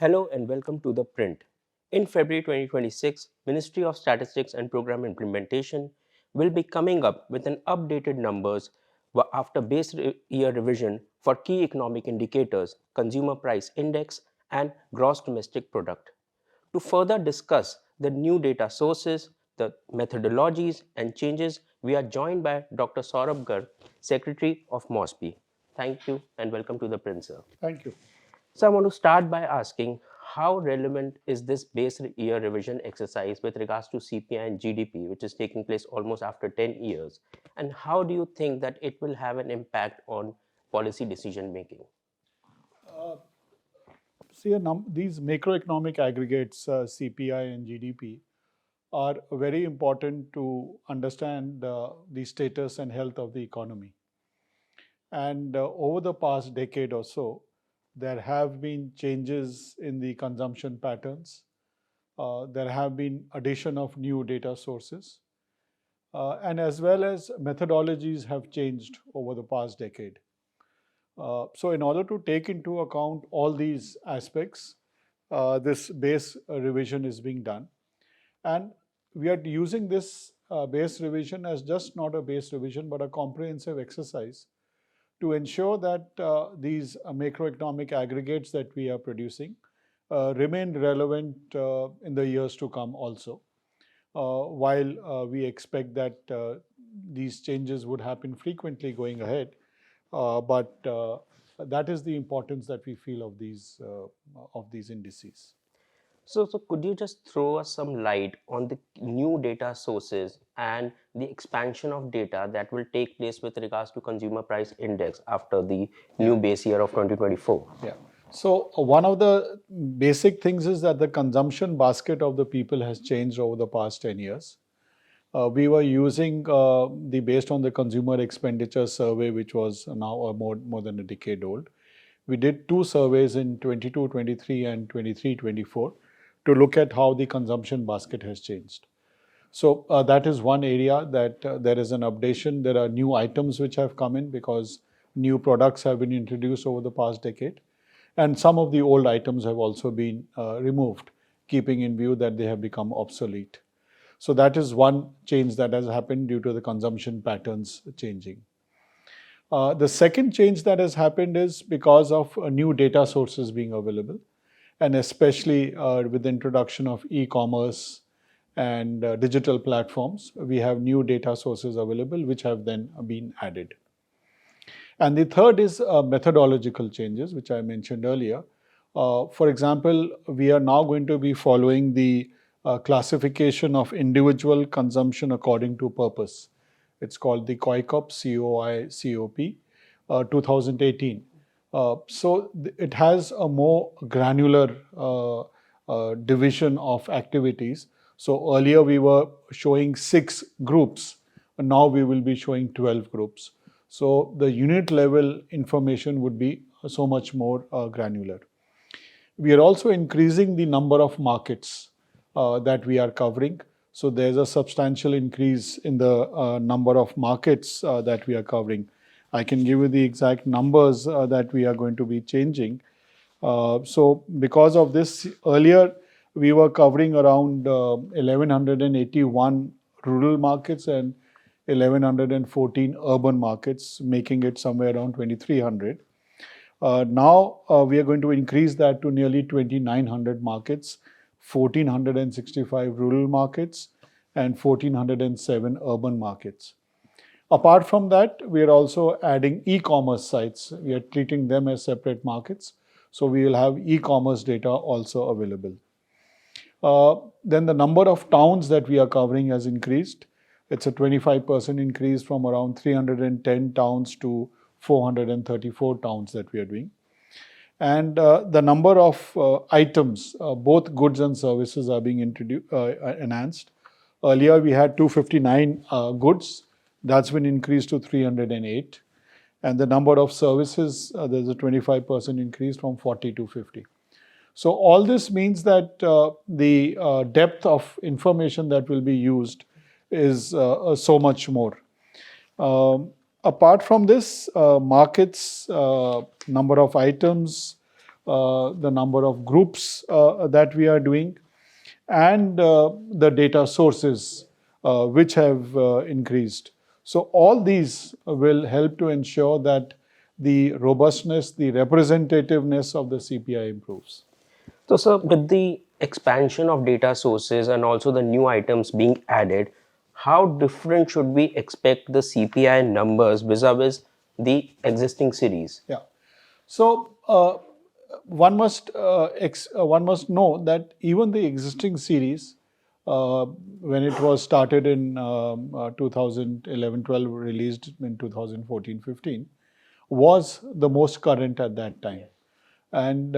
Hello and welcome to ThePrint. In February 2026, Ministry of Statistics and Program Implementation will be coming up with an updated numbers after year revision for key economic indicators, consumer price index and gross domestic product. To further discuss the new data sources, the methodologies and changes, we are joined by Dr. Saurabh Garg, Secretary of MoSPI. Thank you and welcome to ThePrint, sir. Thank you. So I want to start by asking how relevant is this base year revision exercise with regards to CPI and GDP, which is taking place almost after 10 years? And how do you think that it will have an impact on policy decision making? These macroeconomic aggregates, CPI and GDP, are very important to understand the status and health of the economy. And over the past decade or so, there have been changes in the consumption patterns. There have been addition of new data sources, and as well as methodologies have changed over the past decade. So in order to take into account all these aspects, this base revision is being done. And we are using this base revision as just not a base revision, but a comprehensive exercise to ensure that these macroeconomic aggregates that we are producing remain relevant in the years to come also. While we expect that these changes would happen frequently going ahead, but that is the importance that we feel of these indices. So could you just throw us some light on the new data sources and the expansion of data that will take place with regards to consumer price index after the new base year of 2024? Yeah. So one of the basic things is that the consumption basket of the people has changed over the past 10 years. We were using based on the consumer expenditure survey, which was now more than a decade old. We did two surveys in 22-23 and 23-24 to look at how the consumption basket has changed. So that is one area that there is an updation. There are new items which have come in because new products have been introduced over the past decade. And some of the old items have also been removed, keeping in view that they have become obsolete. So that is one change that has happened due to the consumption patterns changing. The second change that has happened is because of new data sources being available, and especially with the introduction of e-commerce and digital platforms, we have new data sources available which have then been added. And the third is methodological changes, which I mentioned earlier. For example, we are now going to be following the classification of individual consumption according to purpose. It's called the COICOP, COI-COP, 2018. So it has a more granular division of activities. So earlier we were showing 6 groups, and now we will be showing 12 groups. So the unit level information would be so much more granular. We are also increasing the number of markets that we are covering. So there's a substantial increase in the number of markets that we are covering. I can give you the exact numbers that we are going to be changing. So because of this, earlier we were covering around 1181 rural markets and 1114 urban markets, making it somewhere around 2300. Now we are going to increase that to nearly 2900 markets, 1465 rural markets, and 1407 urban markets. Apart from that, we are also adding e-commerce sites. We are treating them as separate markets. So we will have e-commerce data also available. Then the number of towns that we are covering has increased. It's a 25% increase from around 310 towns to 434 towns that we are doing. And the number of items, both goods and services, are being enhanced. Earlier we had 259 goods. That's been increased to 308. And the number of services, there's a 25% increase from 40 to 50. So all this means that the depth of information that will be used is so much more. Apart from this, markets, number of items, the number of groups that we are doing, and the data sources which have increased. So all these will help to ensure that the robustness, the representativeness of the CPI improves. So, sir, with the expansion of data sources and also the new items being added, how different should we expect the CPI numbers vis-a-vis the existing series? Yeah. So one must know that even the existing series, when it was started in 2011-12, released in 2014-15, was the most current at that time. And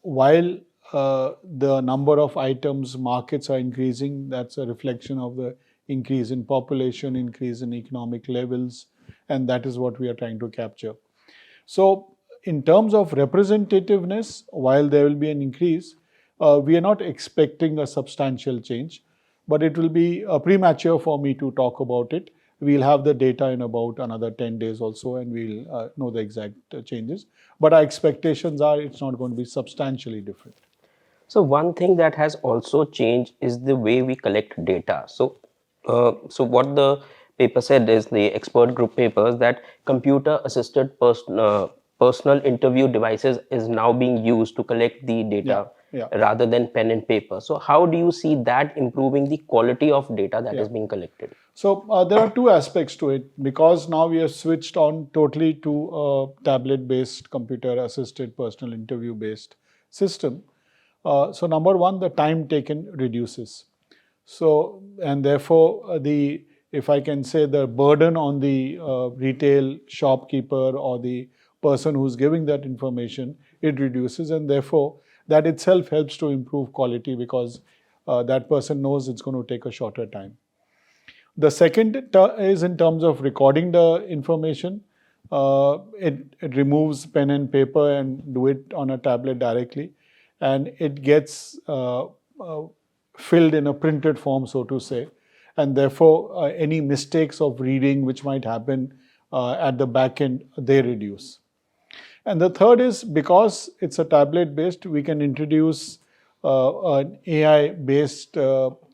while the number of items, markets are increasing, that's a reflection of the increase in population, increase in economic levels, and that is what we are trying to capture. So, in terms of representativeness, while there will be an increase, we are not expecting a substantial change, but it will be premature for me to talk about it. We'll have the data in about another 10 days also, and we'll know the exact changes. But our expectations are it's not going to be substantially different. So one thing that has also changed is the way we collect data. So what the paper said is the expert group papers that computer-assisted personal interview devices is now being used to collect the data Yeah. rather than pen and paper. So how do you see that improving the quality of data that Yeah. is being collected? So there are two aspects to it, because now we have switched on totally to a tablet-based, computer-assisted, personal interview-based system. So number one, the time taken reduces. So, and therefore if I can say, the burden on the retail shopkeeper or the person who's giving that information, it reduces, and therefore that itself helps to improve quality, because that person knows it's going to take a shorter time. The second is in terms of recording the information. It removes pen and paper and do it on a tablet directly, and it gets filled in a printed form, so to say, and therefore any mistakes of reading which might happen at the back end, they reduce. And the third is, because it's a tablet based, we can introduce an AI based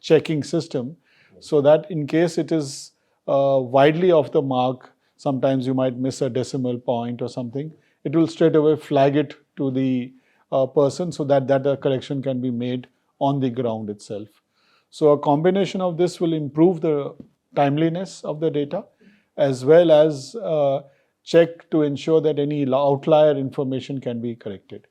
checking system, so that in case it is widely off the mark, sometimes you might miss a decimal point or something, it will straight away flag it to the person, so that correction can be made on the ground itself. So a combination of this will improve the timeliness of the data, as well as check to ensure that any outlier information can be corrected.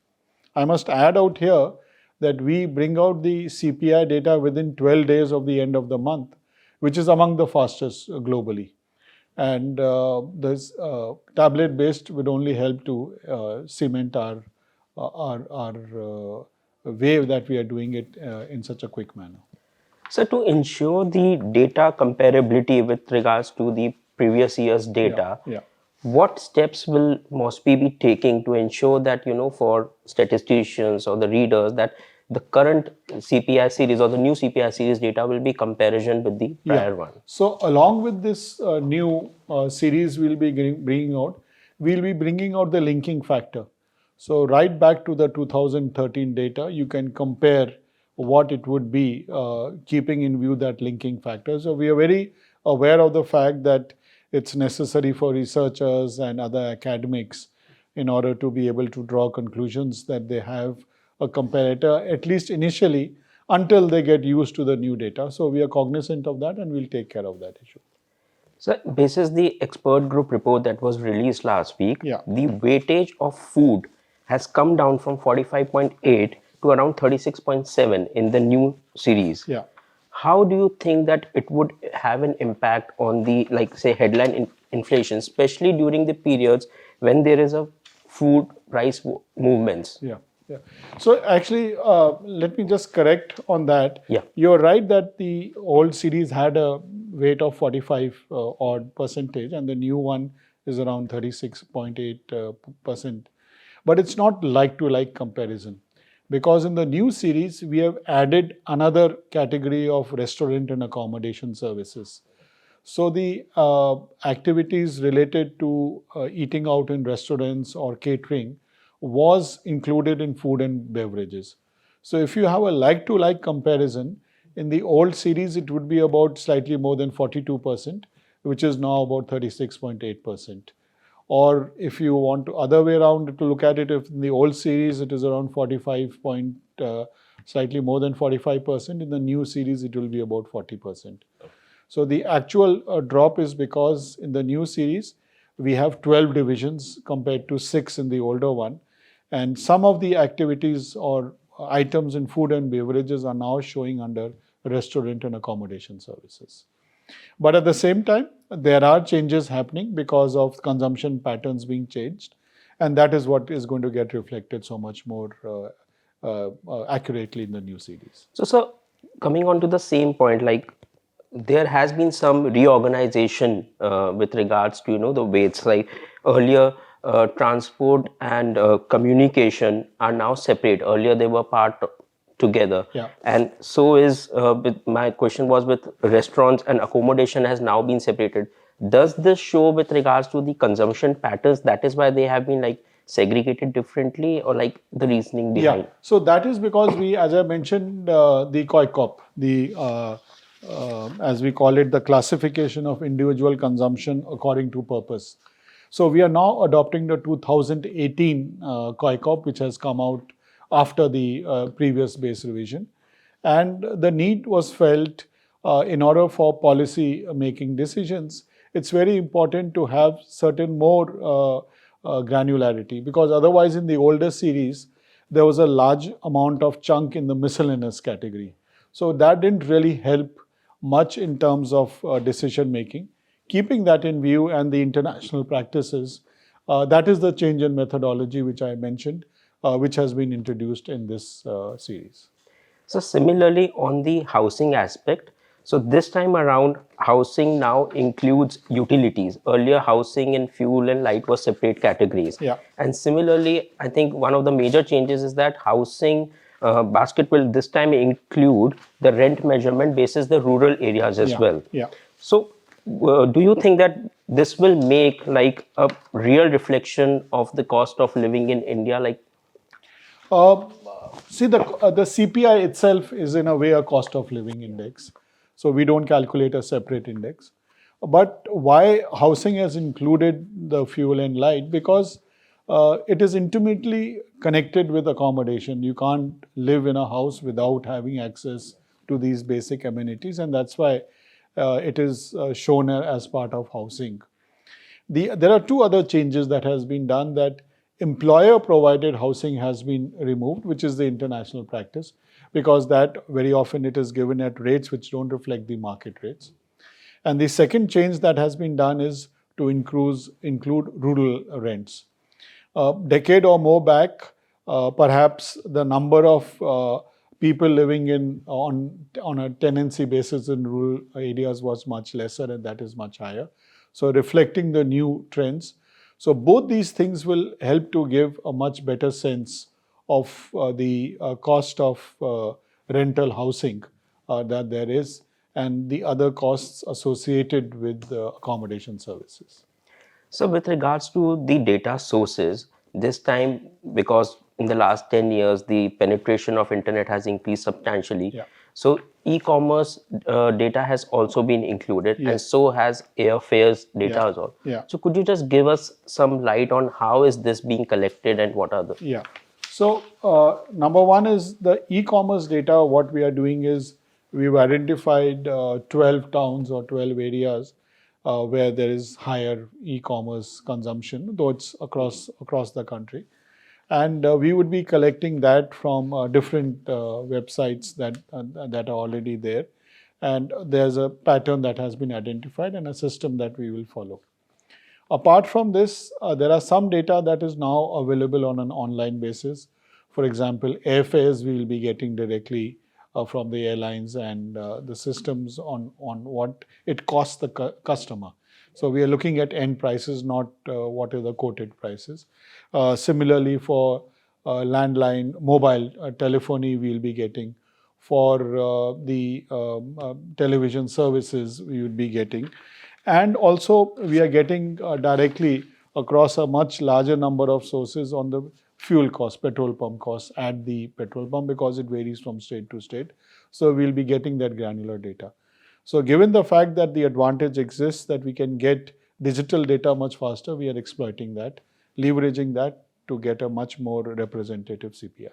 I must add out here that we bring out the CPI data within 12 days of the end of the month, which is among the fastest globally. And this tablet based would only help to cement our way that we are doing it in such a quick manner. So to ensure the data comparability with regards to the previous year's data, Yeah. what steps will MoSPI be taking to ensure that, for statisticians or the readers, that the current CPI series or the new CPI series data will be comparison with the prior one? So along with this new series we'll be bringing out, we'll be bringing out the linking factor. So right back to the 2013 data, you can compare what it would be, keeping in view that linking factor. So we are very aware of the fact that it's necessary for researchers and other academics, in order to be able to draw conclusions, that they have a comparator, at least initially, until they get used to the new data. So we are cognizant of that, and we'll take care of that issue. So, basis the expert group report that was released last week, Yeah. the weightage of food has come down from 45.8 to around 36.7 in the new series. Yeah. How do you think that it would have an impact on the, like, say, headline inflation, especially during the periods when there is a food price movements? Yeah. So actually, let me just correct on that. Yeah. You're right that the old series had a weight of 45 odd percentage, and the new one is around 36.8%. But it's not like to like comparison, because in the new series we have added another category of restaurant and accommodation services. So the activities related to eating out in restaurants or catering was included in food and beverages. So if you have a like-to-like comparison, in the old series, it would be about slightly more than 42%, which is now about 36.8%. Or if you want to other way around to look at it, if in the old series it is around 45 point, slightly more than 45%, in the new series it will be about 40%. So the actual drop is because in the new series we have 12 divisions compared to 6 in the older one, and some of the activities or items in food and beverages are now showing under restaurant and accommodation services. But at the same time, there are changes happening because of consumption patterns being changed, and that is what is going to get reflected so much more accurately in the new series. So, sir, coming on to the same point, like there has been some reorganization with regards to the weights. Like earlier, transport and communication are now separate. Earlier, they were part together, Yeah. and so is with my question was with restaurants and accommodation has now been separated. Does this show with regards to the consumption patterns? That is why they have been like segregated differently, or like the reasoning behind? Yeah, so that is because we, as I mentioned, the COICOP, as we call it, the classification of individual consumption according to purpose. So we are now adopting the 2018 COICOP, which has come out after the previous base revision. And the need was felt in order for policy making decisions. It's very important to have certain more granularity, because otherwise in the older series, there was a large amount of chunk in the miscellaneous category. So that didn't really help much in terms of decision making. Keeping that in view and the international practices, that is the change in methodology which I mentioned, which has been introduced in this series. So similarly on the housing aspect, so this time around housing now includes utilities. Earlier housing and fuel and light were separate categories. Yeah. And similarly, I think one of the major changes is that housing basket will this time include the rent measurement basis the rural areas as Yeah. well. Yeah. So do you think that this will make like a real reflection of the cost of living in India? Like See, the CPI itself is in a way a cost of living index. So we don't calculate a separate index. But why housing has included the fuel and light? Because it is intimately connected with accommodation. You can't live in a house without having access to these basic amenities, and that's why it is shown as part of housing. There are two other changes that has been done, that employer provided housing has been removed, which is the international practice, because that very often it is given at rates which don't reflect the market rates. And the second change that has been done is to include rural rents. A decade or more back, perhaps the number of people living on a tenancy basis in rural areas was much lesser, and that is much higher. So reflecting the new trends. So both these things will help to give a much better sense of the cost of rental housing that there is, and the other costs associated with accommodation services. so with regards to the data sources, this time because in the last 10 years the penetration of internet has increased substantially. Yeah. So e-commerce data has also been included, and Yes. so has airfares data Yeah. as well. Yeah. So could you just give us some light on how is this being collected and what are the... Yeah. So number one is the e-commerce data. What we are doing is we've identified 12 towns or 12 areas where there is higher e-commerce consumption, though it's across the country. And we would be collecting that from different websites that are already there. And there's a pattern that has been identified and a system that we will follow. Apart from this, there are some data that is now available on an online basis. For example, airfares we will be getting directly from the airlines, and the systems on what it costs the customer. So we are looking at end prices, not what are the quoted prices. Similarly, for landline, mobile telephony, we will be getting. For the television services, we would be getting. And also, we are getting directly across a much larger number of sources on the fuel costs, petrol pump costs at the petrol pump, because it varies from state to state. So we'll be getting that granular data. So given the fact that the advantage exists that we can get digital data much faster, we are exploiting that, leveraging that to get a much more representative CPI.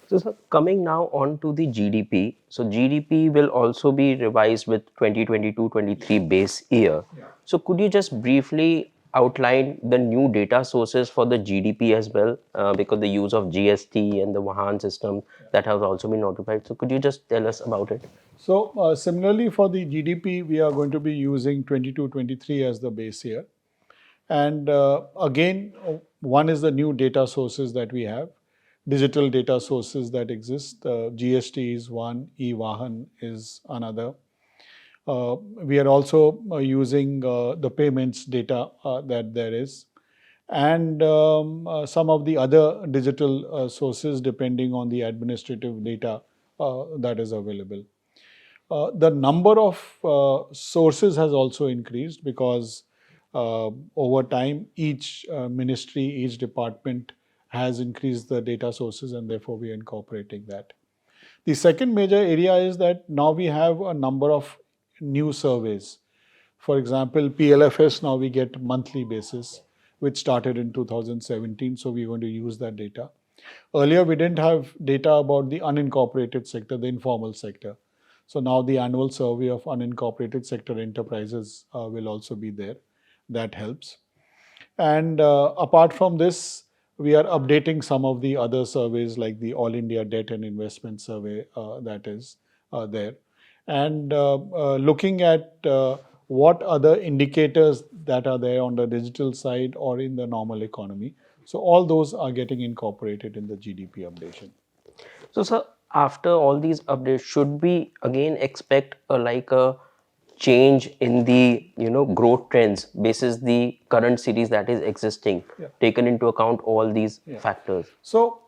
So, sir, coming now on to the GDP. So, GDP will also be revised with 2022-23 base year. So, could you just briefly outline the new data sources for the GDP as well? Because the use of GST and the Vahan system that has also been notified. So, could you just tell us about it? So similarly for the GDP, we are going to be using 22-23 as the base year. And again, one is the new data sources that we have, digital data sources that exist. GST is one, e-Vahan is another. We are also using the payments data that there is, and some of the other digital sources depending on the administrative data that is available. The number of sources has also increased because over time, each ministry, each department has increased the data sources, and therefore we are incorporating that. The second major area is that now we have a number of new surveys. For example, PLFS now we get monthly basis, which started in 2017, so we're going to use that data. Earlier, we didn't have data about the unincorporated sector, the informal sector. So now the annual survey of unincorporated sector enterprises will also be there. That helps. And apart from this, we are updating some of the other surveys like the All India Debt and Investment Survey that is there. And looking at what other indicators that are there on the digital side or in the normal economy. So all those are getting incorporated in the GDP updation. So, sir, after all these updates, should we again expect a change in the growth trends basis the current series that is existing, taken into account all these factors? So,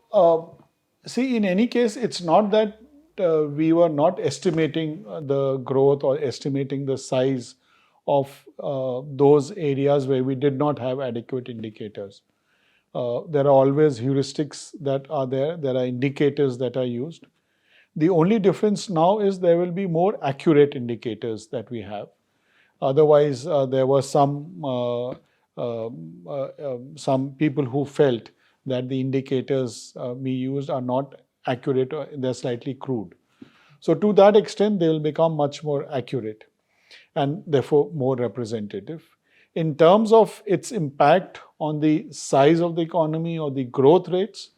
see, in any case, it's not that we were not estimating the growth or estimating the size of those areas where we did not have adequate indicators. There are always heuristics that are there. There are indicators that are used. The only difference now is there will be more accurate indicators that we have. Otherwise, there were some people who felt that the indicators we used are not accurate, or they're slightly crude. So to that extent, they will become much more accurate and therefore more representative. In terms of its impact on the size of the economy or the growth rates,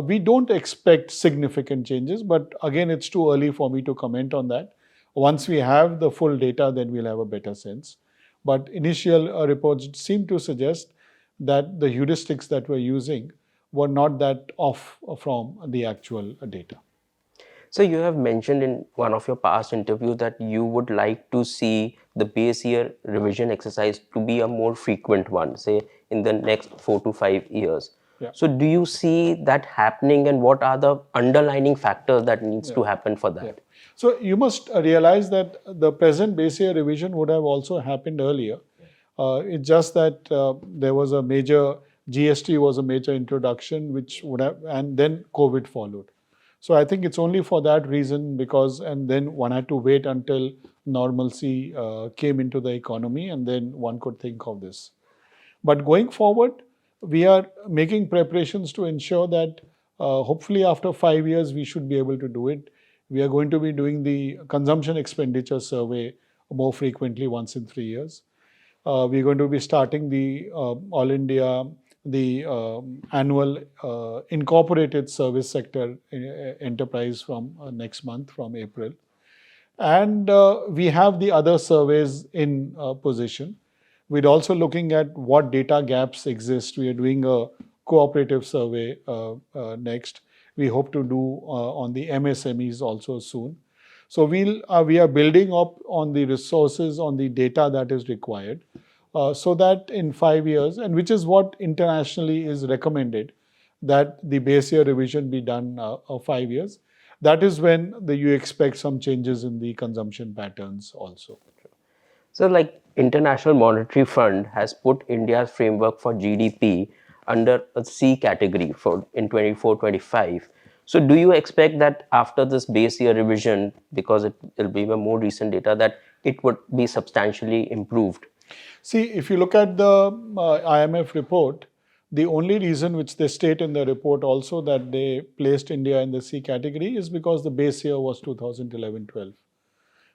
we don't expect significant changes, but again, it's too early for me to comment on that. Once we have the full data, then we'll have a better sense. But initial reports seem to suggest that the heuristics that we're using were not that off from the actual data. So you have mentioned in one of your past interviews that you would like to see the base year revision exercise to be a more frequent one, say in the next 4 to 5 years. Yeah. So do you see that happening, and what are the underlying factors that needs to happen for that? Yeah. So you must realize that the present base year revision would have also happened earlier. It's just that there was a major GST was a major introduction, which would have, and then COVID followed. So I think it's only for that reason, because, and then one had to wait until normalcy came into the economy, and then one could think of this. But going forward, we are making preparations to ensure that hopefully after 5 years we should be able to do it. We are going to be doing the consumption expenditure survey more frequently, once in 3 years. We're going to be starting the All India, the annual incorporated service sector enterprise from next month, from April. And we have the other surveys in position. We're also looking at what data gaps exist. We are doing a cooperative survey next. We hope to do on the MSMEs also soon. So we are building up on the resources, on the data that is required, so that in 5 years, and which is what internationally is recommended, that the base year revision be done of 5 years. That is when you expect some changes in the consumption patterns also. So, like International Monetary Fund has put India's framework for GDP under a C category for in 24-25. So do you expect that after this base year revision, because it will be a more recent data, that it would be substantially improved? See, if you look at the IMF report, the only reason which they state in the report also that they placed India in the C category is because the base year was 2011-12.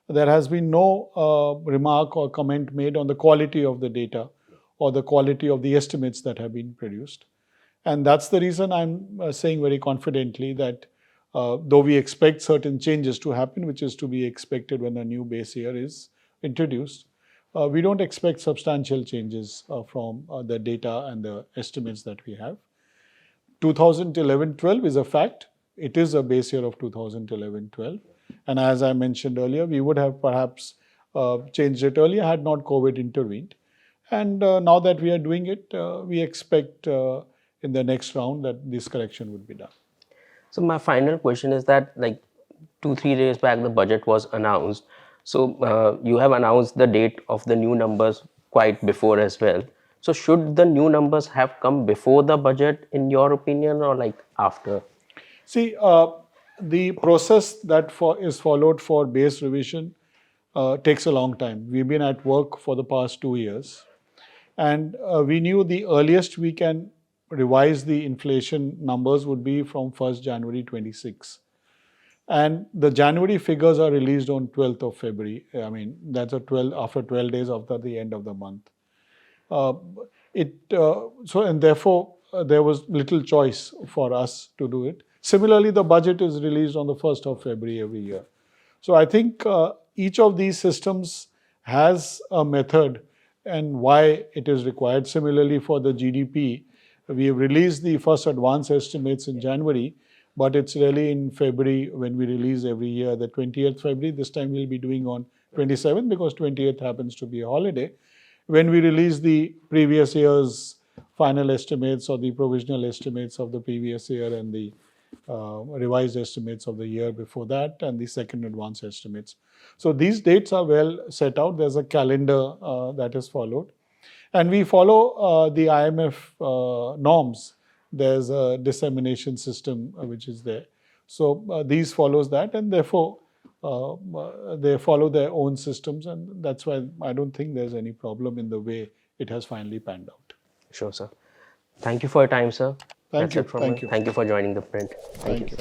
There has been no remark or comment made on the quality of the data or the quality of the estimates that have been produced. And that's the reason I'm saying very confidently that though we expect certain changes to happen, which is to be expected when a new base year is introduced, we don't expect substantial changes from the data and the estimates that we have. 2011-12 is a fact. It is a base year of 2011-12. And as I mentioned earlier, we would have perhaps changed it earlier had not COVID intervened. And now that we are doing it, we expect in the next round that this correction would be done. So my final question is that, like 2-3 days back, the budget was announced. So you have announced the date of the new numbers quite before as well. So should the new numbers have come before the budget, in your opinion, or like after? See, the process that is followed for base revision takes a long time. We've been at work for the past 2 years. And we knew the earliest we can revise the inflation numbers would be from 1st January 26. And the January figures are released on 12th of February. I mean, that's after 12 days after the end of the month. And therefore, there was little choice for us to do it. Similarly, the budget is released on the 1st of February every year. So I think each of these systems has a method and why it is required. Similarly, for the GDP, we have released the first advance estimates in January, but it's really in February when we release every year, the 20th February. This time we'll be doing on 27th because 28th happens to be a holiday. When we release the previous year's final estimates or the provisional estimates of the previous year and the revised estimates of the year before that and the second advance estimates. So these dates are well set out. There's a calendar that is followed. And we follow the IMF norms. There's a dissemination system which is there. So these follows that, and therefore they follow their own systems, and that's why I don't think there's any problem in the way it has finally panned out. Sure, sir. Thank you for your time, sir. Thank That's you. it from Thank me. you. Thank you for joining The Print. Thank you.